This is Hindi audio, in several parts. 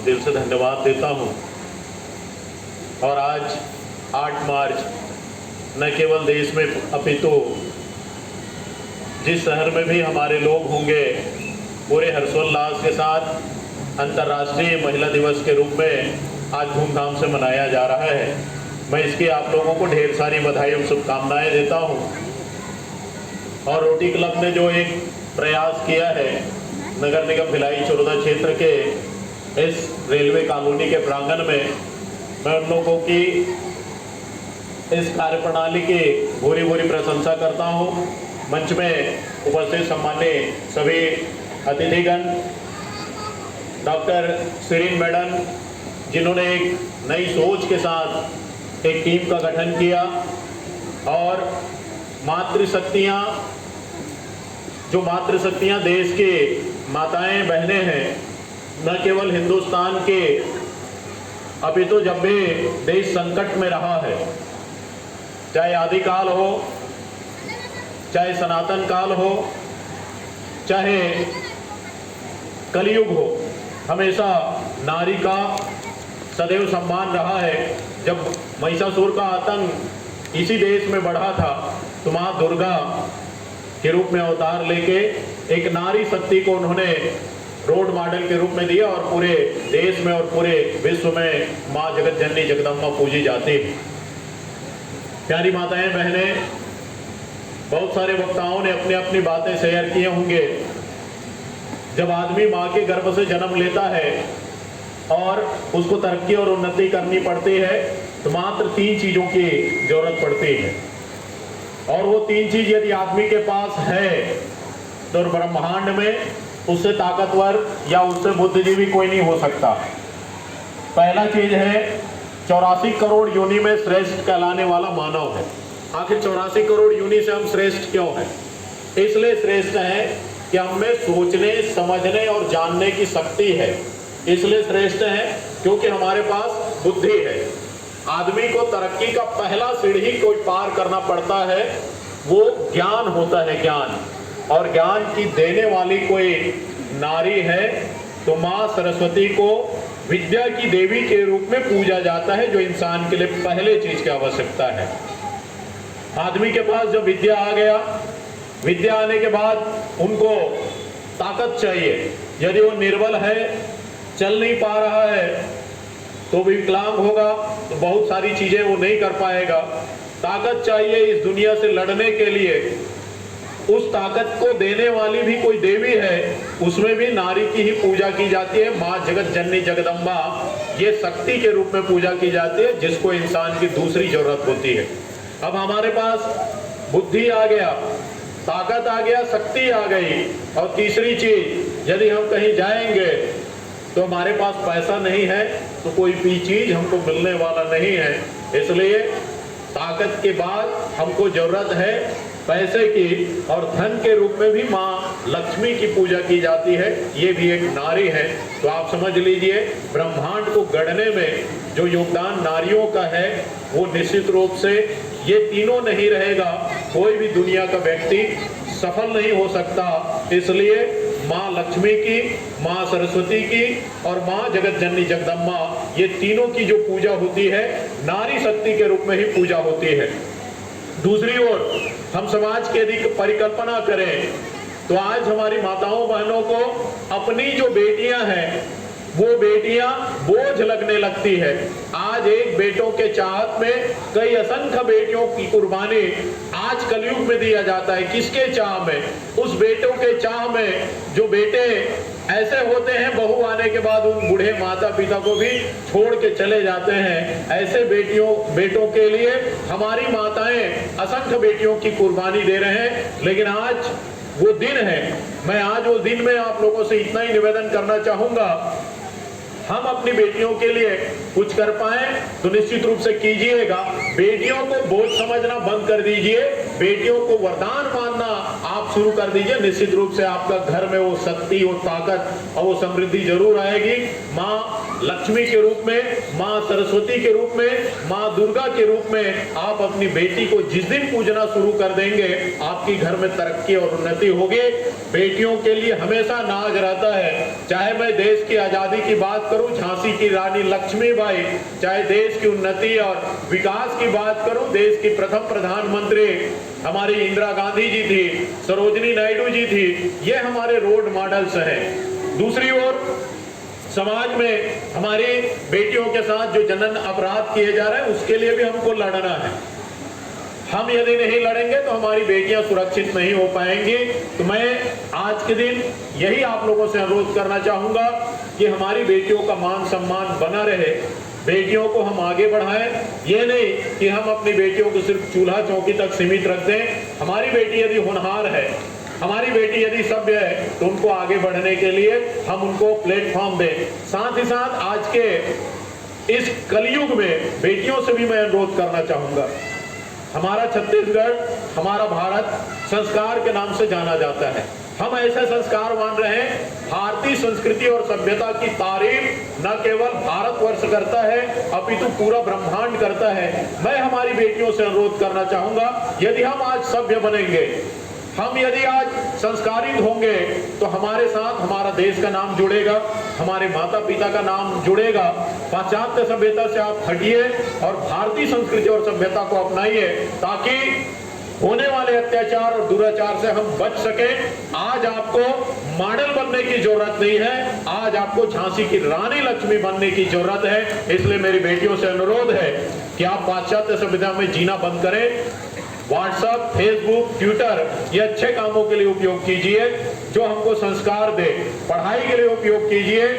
दिल से धन्यवाद देता हूँ। और आज 8 मार्च न केवल देश में अपितु जिस शहर में भी हमारे लोग होंगे पूरे हर्षोल्लास के साथ अंतर्राष्ट्रीय महिला दिवस के रूप में आज धूमधाम से मनाया जा रहा है। मैं इसकी आप लोगों को ढेर सारी बधाई और शुभकामनाएं देता हूं। और रोटी क्लब ने जो एक प्रयास किया है नगर निगम भिलाई चोरदा क्षेत्र के इस रेलवे कॉलोनी के प्रांगण में, मैं उन लोगों की इस कार्यप्रणाली की भूरी भूरी प्रशंसा करता हूं। मंच में उपस्थित सम्मान्य सभी अतिथिगण, डॉक्टर सिरीन मैडम जिन्होंने एक नई सोच के साथ एक टीम का गठन किया, और मातृशक्तियाँ देश के माताएं बहनें हैं, न केवल हिंदुस्तान के अपितु जब भी देश संकट में रहा है, चाहे आदिकाल हो, चाहे सनातन काल हो, चाहे कलयुग हो, हमेशा नारी का सदैव सम्मान रहा है। जब महिषासुर का आतंक इसी देश में बढ़ा था तो माँ दुर्गा के रूप में अवतार लेके एक नारी शक्ति को उन्होंने रोड मॉडल के रूप में दिया, और पूरे देश में और पूरे विश्व में माँ जगत जननी जगदम्बा पूजी जाती है। प्यारी माताएं बहनें, बहुत सारे वक्ताओं ने अपनी अपनी बातें शेयर किए होंगे। जब आदमी माँ के गर्भ से जन्म लेता है और उसको तरक्की और उन्नति करनी पड़ती है तो मात्र 3 चीज़ों की जरूरत पड़ती है, और वो 3 चीज़ यदि आदमी के पास है तो ब्रह्मांड में उससे ताकतवर या उससे बुद्धिजीवी कोई नहीं हो सकता। पहला चीज है 84 करोड़ योनि में श्रेष्ठ कहलाने वाला मानव है। आखिर 84 करोड़ योनि से हम श्रेष्ठ क्यों हैं? इसलिए श्रेष्ठ है कि हमें सोचने, समझने और जानने की शक्ति है। इसलिए श्रेष्ठ है क्योंकि हमारे पास बुद्धि है। आदमी को तरक्की का पहला सीढ़ी कोई पार करना पड़ता है, वो ज्ञान होता है, ज्ञान। और ज्ञान की देने वाली कोई नारी है तो माँ सरस्वती को विद्या की देवी के रूप में पूजा जाता है, जो इंसान के लिए पहले चीज की आवश्यकता है। आदमी के पास जब विद्या आ गया, विद्या आने के बाद उनको ताकत चाहिए। यदि वो निर्बल है, चल नहीं पा रहा है, तो विकलांग होगा, तो बहुत सारी चीजें वो नहीं कर पाएगा। ताकत चाहिए इस दुनिया से लड़ने के लिए, उस ताकत को देने वाली भी कोई देवी है, उसमें भी नारी की ही पूजा की जाती है। माँ जगत जननी जगदम्बा ये शक्ति के रूप में पूजा की जाती है, जिसको इंसान की दूसरी जरूरत होती है। अब हमारे पास बुद्धि आ गया, ताकत आ गया, शक्ति आ गई, और तीसरी चीज, यदि हम कहीं जाएंगे तो हमारे पास पैसा नहीं है तो कोई भी चीज हमको मिलने वाला नहीं है। इसलिए ताकत के बाद हमको जरूरत है पैसे की, और धन के रूप में भी माँ लक्ष्मी की पूजा की जाती है, ये भी एक नारी है। तो आप समझ लीजिए, ब्रह्मांड को गढ़ने में जो योगदान नारियों का है वो निश्चित रूप से ये तीनों नहीं रहेगा, कोई भी दुनिया का व्यक्ति सफल नहीं हो सकता। इसलिए माँ लक्ष्मी की, माँ सरस्वती की और माँ जगत जननी जगदम्बा, ये तीनों की जो पूजा होती है नारी शक्ति के रूप में ही पूजा होती है। दूसरी ओर हम समाज की यदि परिकल्पना करें तो आज हमारी माताओं बहनों को अपनी जो बेटियां हैं वो बेटियां बोझ लगने लगती है। आज एक बेटों के चाहत में कई असंख्य बेटियों की कुर्बानी आज कलयुग में दिया जाता है। किसके चाह में? उस बेटों के चाह में जो बेटे ऐसे होते हैं बहू आने के बाद उन बूढ़े माता पिता को भी छोड़ के चले जाते हैं। ऐसे बेटों के लिए हमारी माताएं असंख्य बेटियों की कुर्बानी दे रहे हैं। लेकिन आज वो दिन है, मैं आज उस दिन में आप लोगों से इतना ही निवेदन करना चाहूंगा, हम अपनी बेटियों के लिए कुछ कर पाए तो निश्चित रूप से कीजिएगा। बेटियों को बोझ समझना बंद कर दीजिए, बेटियों को वरदान मानना आप शुरू कर दीजिए। निश्चित रूप से आपका घर में वो शक्ति, वो ताकत और वो समृद्धि जरूर आएगी। माँ लक्ष्मी के रूप में, माँ सरस्वती के रूप में, माँ दुर्गा के रूप में आप अपनी बेटी को जिस दिन पूजना शुरू कर देंगे, आपकी घर में तरक्की और उन्नति होगी। बेटियों के लिए हमेशा नाज रहता है। चाहे मैं देश की आजादी की बात करूं, झांसी की रानी लक्ष्मीबाई, चाहे देश की उन्नति और विकास की बात करूं, देश की प्रथम प्रधानमंत्री हमारी इंदिरा गांधी जी थी, सरोजिनी नायडू जी थी, ये हमारे रोल मॉडल्स हैं। दूसरी ओर समाज में हमारी बेटियों के साथ जो जनन अपराध किए जा रहे हैं, उसके लिए भी हमको लड़ना है। हम यदि नहीं लड़ेंगे तो हमारी बेटियां सुरक्षित नहीं हो पाएंगी। तो मैं आज के दिन यही आप लोगों से अनुरोध करना चाहूंगा कि हमारी बेटियों का मान सम्मान बना रहे, बेटियों को हम आगे बढ़ाएं। ये नहीं कि हम अपनी बेटियों को सिर्फ चूल्हा चौकी तक सीमित रख दें। हमारी बेटी यदि होनहार है, हमारी बेटी यदि सभ्य है, तो उनको आगे बढ़ने के लिए हम उनको प्लेटफॉर्म दें। साथ ही साथ आज के इस कलयुग में बेटियों से भी मैं अनुरोध करना चाहूंगा। हमारा छत्तीसगढ़, हमारा भारत संस्कार के नाम से जाना जाता है। हम ऐसे संस्कार मान रहे हैं, भारतीय संस्कृति और सभ्यता की तारीफ न केवल भारतवर्ष करता है, अपितु पूरा ब्रह्मांड करता है। मैं हमारी बेटियों से अनुरोध करना चाहूंगा, यदि हम आज सभ्य बनेंगे, हम यदि आज संस्कारित होंगे, तो हमारे साथ हमारा देश का नाम जुड़ेगा, हमारे माता पिता का नाम जुड़ेगा। पाश्चात्य सभ्यता से आप हटिए और भारतीय संस्कृति और सभ्यता को अपनाइए, ताकि होने वाले अत्याचार और दुराचार से हम बच सकें। आज आपको मॉडल बनने की जरूरत नहीं है, आज आपको झांसी की रानी लक्ष्मी बनने की जरूरत है। इसलिए मेरी बेटियों से अनुरोध है कि आप पाश्चात्य सभ्यता में जीना बंद करें। व्हाट्सएप, फेसबुक, ट्विटर ये अच्छे कामों के लिए उपयोग कीजिए, जो हमको संस्कार दे। पढ़ाई के लिए उपयोग कीजिए,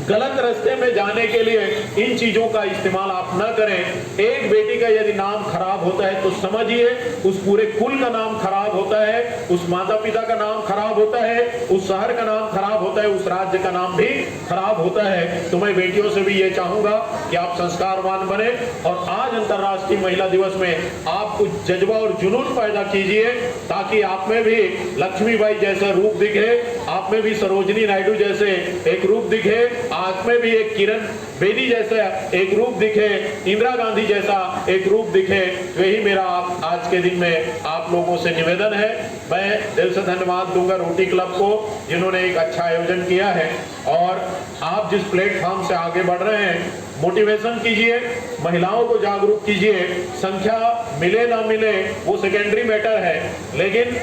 गलत रास्ते में जाने के लिए इन चीजों का इस्तेमाल आप न करें। एक बेटी का यदि नाम खराब होता है तो समझिए उस पूरे कुल का नाम खराब होता है, उस माता पिता का नाम खराब होता है, उस शहर का नाम खराब होता है, उस राज्य का नाम भी खराब होता है। तो मैं बेटियों से भी ये चाहूंगा कि आप संस्कारवान बने और आज अंतर्राष्ट्रीय महिला दिवस में आप कुछ जज्बा और जुनून पैदा कीजिए, ताकि आप में भी लक्ष्मीबाई जैसा रूप दिखे, आप में भी सरोजिनी नायडू जैसे एक रूप दिखे, आप में भी एक किरण बेदी जैसा एक रूप दिखे, इंदिरा गांधी जैसा एक रूप दिखे। तो यही मेरा आज के दिन में आप लोगों से निवेदन है। मैं दिल से धन्यवाद दूंगा रोटी क्लब को, जिन्होंने एक अच्छा आयोजन किया है। और आप जिस प्लेटफॉर्म से आगे बढ़ रहे हैं, मोटिवेशन कीजिए, महिलाओं को जागरूक कीजिए। संख्या मिले ना मिले वो सेकेंडरी मैटर है, लेकिन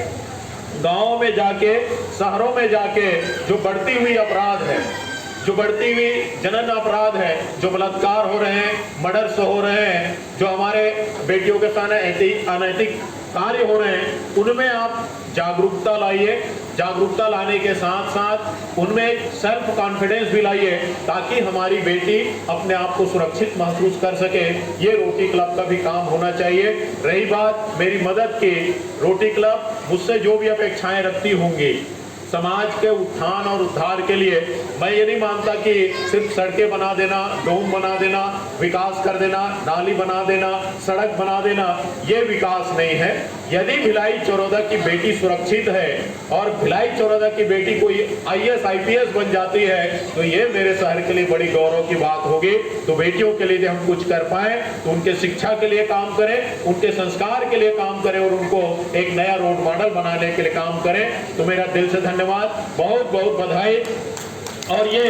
गांवों में जाके, शहरों में जाके जो बढ़ती हुई अपराध है, जो बढ़ती हुई जनन अपराध है, जो बलात्कार हो रहे हैं, मर्डर्स हो रहे हैं, जो हमारे बेटियों के साथ अनैतिक कार्य हो रहे हैं, उनमें आप जागरूकता लाइए। जागरूकता लाने के साथ साथ उनमें सेल्फ कॉन्फिडेंस भी लाइए, ताकि हमारी बेटी अपने आप को सुरक्षित महसूस कर सके। ये रोटी क्लब का भी काम होना चाहिए। रही बात मेरी मदद की, रोटी क्लब मुझसे जो भी अपेक्षाएं रखती होंगी समाज के उत्थान और उद्धार के लिए, मैं ये नहीं मानता कि सिर्फ सड़कें बना देना, डोम बना देना, विकास कर देना, नाली बना देना, सड़क बना देना, ये विकास नहीं है। यदि भिलाई चौरौदा की बेटी सुरक्षित है और भिलाई चौरौदा की बेटी कोई IAS IPS बन जाती है, तो ये मेरे शहर के लिए बड़ी गौरव की बात होगी। तो बेटियों के लिए यदि हम कुछ कर पाए तो उनके शिक्षा के लिए काम करें, उनके संस्कार के लिए काम करें और उनको एक नया रोल मॉडल बनाने के लिए काम करें। तो मेरा दिल से धन्यवाद, बहुत बहुत बधाई। और ये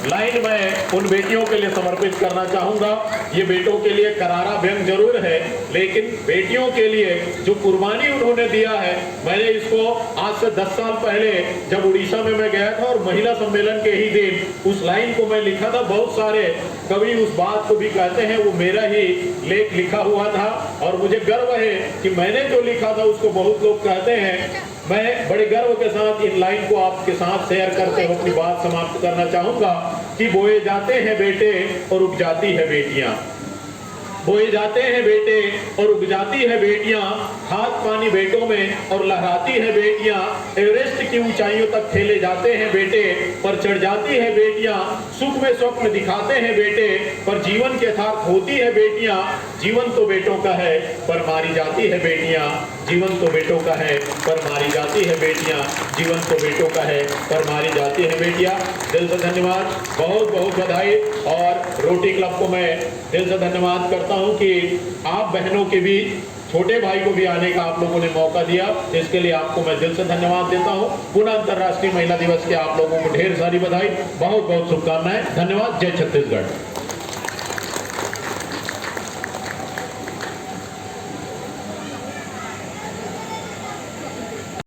लाइन मैं उन बेटियों के लिए समर्पित करना चाहूंगा। ये बेटों के लिए करारा व्यंग जरूर है, लेकिन बेटियों के लिए जो कुर्बानी उन्होंने दिया है, मैंने इसको आज से 10 साल पहले जब उड़ीसा में मैं गया था और महिला सम्मेलन के ही दिन उस लाइन को मैं लिखा था। बहुत सारे कवि उस बात को भी कहते हैं वो मेरा ही लेख लिखा हुआ था, और मुझे गर्व है कि मैंने जो लिखा था उसको बहुत लोग कहते हैं। मैं बड़े गर्व के साथ इन लाइन को आपके साथ शेयर करते हुए अपनी बात समाप्त करना चाहूंगा कि बोए जाते हैं बेटे और उग जाती है बेटियां। बोए जाते हैं बेटे और उग जाती है बेटियां, हाथ पानी बेटों में और लहराती है बेटियां, एवरेस्ट की ऊंचाइयों तक खेले जाते हैं बेटे पर चढ़ जाती है बेटियां, सुख में स्वप्न दिखाते हैं बेटे पर जीवन के यथार्थ होती है बेटियां, जीवन तो बेटों का है पर मारी जाती है बेटियां, जीवन तो बेटों का है पर मारी जाती है बेटियां, जीवन तो बेटों का है पर मारी जाती है बेटियां। दिल से धन्यवाद, बहुत बहुत बधाई। और रोटरी क्लब को मैं दिल से धन्यवाद करता हूं कि आप बहनों के बीच छोटे भाई को भी आने का आप लोगों ने मौका दिया, इसके लिए आपको मैं दिल से धन्यवाद देता हूं। पुनः अंतर्राष्ट्रीय महिला दिवस के आप लोगों को ढेर सारी बधाई, बहुत बहुत शुभकामनाएं। धन्यवाद। जय छत्तीसगढ़।